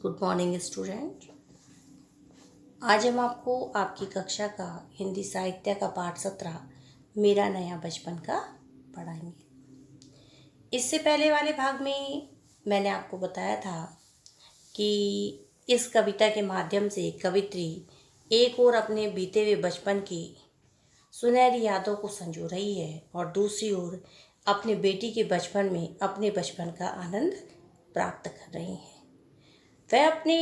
Good morning student. आज हम आपको आपकी कक्षा का हिंदी साहित्य का पाठ 17 मेरा नया बचपन का पढ़ाएंगे। इससे पहले वाले भाग में मैंने आपको बताया था कि इस कविता के माध्यम से कवित्री एक ओर अपने बीते हुए बचपन की सुनहरी यादों को संजो रही है और दूसरी ओर अपने बेटी के बचपन में अपने बचपन का आनंद प्राप्त कर रही है। वह अपने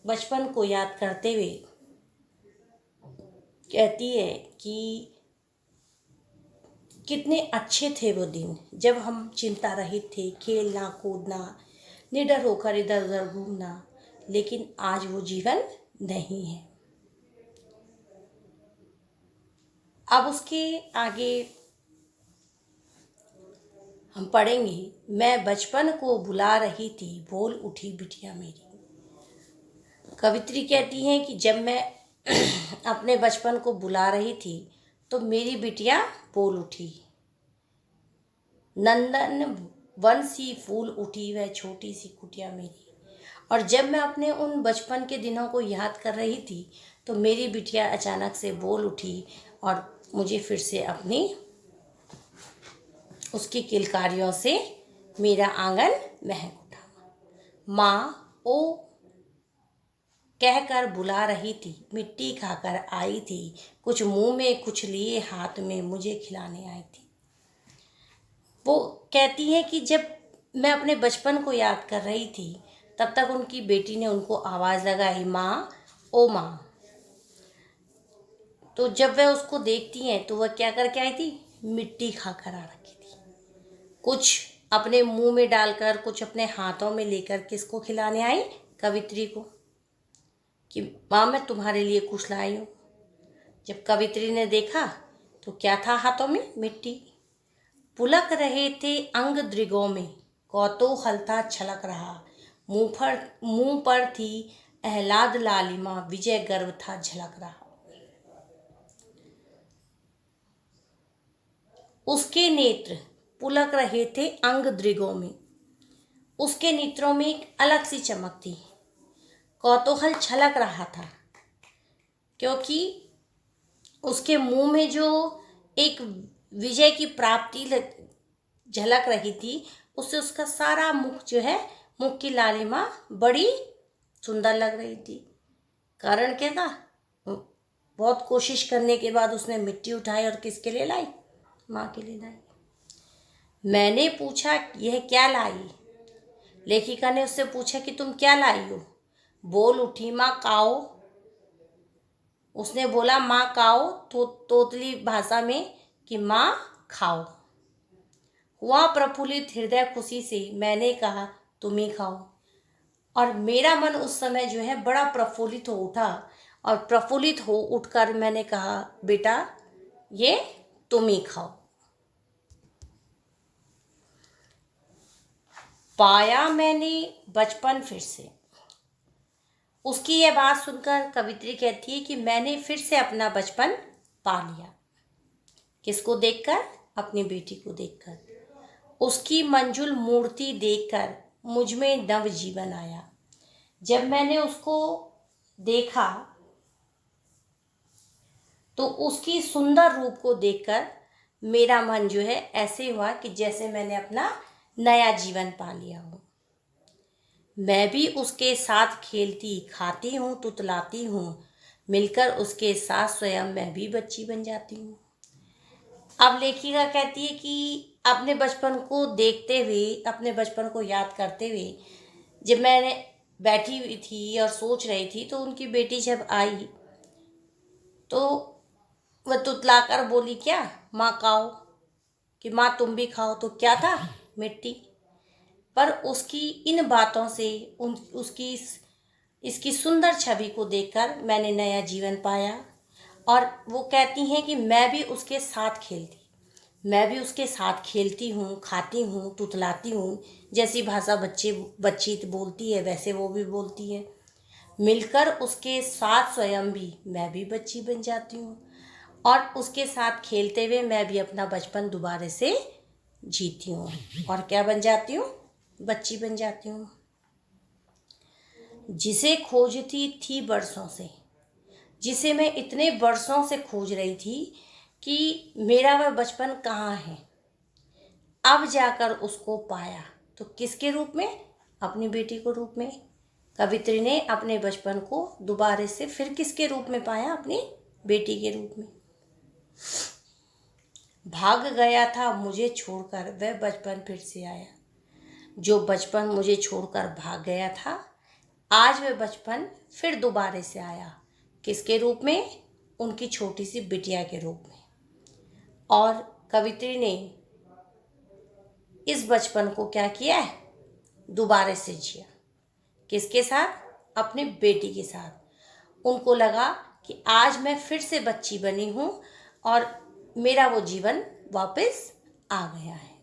बचपन को याद करते हुए कहती है कि कितने अच्छे थे वो दिन जब हम चिंता रहित थे, खेलना कूदना, निडर होकर इधर उधर घूमना, लेकिन आज वो जीवन नहीं है। अब उसके आगे हम पढ़ेंगे, मैं बचपन को बुला रही थी, बोल उठी बिटिया मेरी। कवित्री कहती हैं कि जब मैं अपने बचपन को बुला रही थी तो मेरी बिटिया बोल उठी। नंदन वन सी फूल उठी वह छोटी सी कुटिया मेरी। और जब मैं अपने उन बचपन के दिनों को याद कर रही थी तो मेरी बिटिया अचानक से बोल उठी और मुझे फिर से अपनी उसकी किलकारियों से मेरा आंगन महक उठा। माँ ओ कहकर बुला रही थी, मिट्टी खाकर आई थी, कुछ मुंह में कुछ लिए हाथ में मुझे खिलाने आई थी। वो कहती हैं कि जब मैं अपने बचपन को याद कर रही थी तब तक उनकी बेटी ने उनको आवाज़ लगाई, माँ ओ माँ। तो जब वह उसको देखती हैं तो वह क्या करके आई थी, मिट्टी खाकर आ रखी थी। कुछ अपने मुंह में डालकर, कुछ अपने हाथों में लेकर किसको खिलाने आई, कवित्री को, कि माँ मैं तुम्हारे लिए कुछ लाई हूँ। जब कवित्री ने देखा तो क्या था हाथों में, मिट्टी। पुलक रहे थे अंग दृगों में, कौतूहल था छलक रहा, मुंह पर थी आह्लाद लालिमा, विजय गर्व था झलक रहा। उसके नेत्र पुलक रहे थे अंग दृगों में, उसके नेत्रों में एक अलग सी चमक थी, कौतूहल छलक रहा था, क्योंकि उसके मुंह में जो एक विजय की प्राप्ति झलक रही थी, उससे उसका सारा मुख जो है, मुख की लालिमा बड़ी सुंदर लग रही थी। कारण क्या था, बहुत कोशिश करने के बाद उसने मिट्टी उठाई और किसके लिए लाई, माँ के लिए लाई। मैंने पूछा यह क्या लाई, लेखिका ने उससे पूछा कि तुम क्या लाई हो। बोल उठी माँ काओ। उसने बोला माँ काओ, तो तोतली भाषा में कि माँ खाओ। हुआ प्रफुल्लित हृदय खुशी से, मैंने कहा तुम ही खाओ। और मेरा मन उस समय जो है बड़ा प्रफुल्लित हो उठा, और प्रफुल्लित हो उठकर मैंने कहा बेटा ये तुम ही खाओ। पाया मैंने बचपन फिर से। उसकी यह बात सुनकर कवित्री कहती है कि मैंने फिर से अपना बचपन पा लिया। किसको देखकर, अपनी बेटी को देखकर। उसकी मंजुल मूर्ति देखकर मुझ में नव जीवन आया। जब मैंने उसको देखा तो उसकी सुंदर रूप को देखकर मेरा मन जो है ऐसे हुआ कि जैसे मैंने अपना नया जीवन पा लिया हो। मैं भी उसके साथ खेलती, खाती हूँ, तुतलाती हूँ, मिलकर उसके साथ स्वयं मैं भी बच्ची बन जाती हूँ। अब लेखिका कहती है कि अपने बचपन को देखते हुए, अपने बचपन को याद करते हुए जब मैंने बैठी हुई थी और सोच रही थी तो उनकी बेटी जब आई तो वह तुतलाकर बोली, क्या माँ खाओ, कि माँ तुम भी खाओ। तो क्या था, मिट्टी। पर उसकी इन बातों से उसकी इसकी सुंदर छवि को देखकर मैंने नया जीवन पाया। और वो कहती हैं कि मैं भी उसके साथ खेलती हूँ, खाती हूँ, तुतलाती हूँ। जैसी भाषा बच्ची बोलती है वैसे वो भी बोलती है। मिलकर उसके साथ स्वयं भी मैं भी बच्ची बन जाती हूँ, और उसके साथ खेलते हुए मैं भी अपना बचपन दोबारा से जीती हूँ और क्या बन जाती हूँ, बच्ची बन जाती हूँ। जिसे खोजती थी बरसों से, जिसे मैं इतने बरसों से खोज रही थी कि मेरा वह बचपन कहाँ है, अब जाकर उसको पाया। तो किसके रूप में? अपनी बेटी को रूप में। कवित्री ने अपने बचपन को दोबारा से फिर किसके रूप में पाया? अपनी बेटी के रूप में। भाग गया था मुझे छोड़कर वह बचपन फिर से आया। जो बचपन मुझे छोड़कर भाग गया था, आज वह बचपन फिर दोबारा से आया। किसके रूप में? उनकी छोटी सी बिटिया के रूप में। और कवित्री ने इस बचपन को क्या किया है? दोबारा से जिया। किसके साथ? अपनी बेटी के साथ। उनको लगा कि आज मैं फिर से बच्ची बनी हूँ और मेरा वो जीवन वापस आ गया है।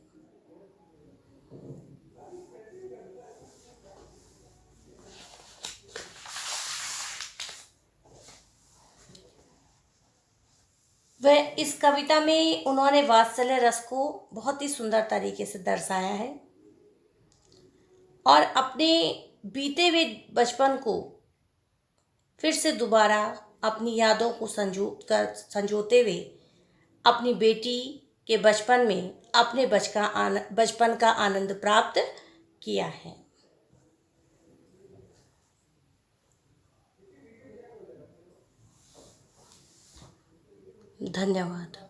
वह इस कविता में उन्होंने वात्सल्य रस को बहुत ही सुंदर तरीके से दर्शाया है और अपने बीते हुए बचपन को फिर से दोबारा अपनी यादों को संजोते हुए अपनी बेटी के बचपन में अपने बचपन का आनंद प्राप्त किया है। धन्यवाद।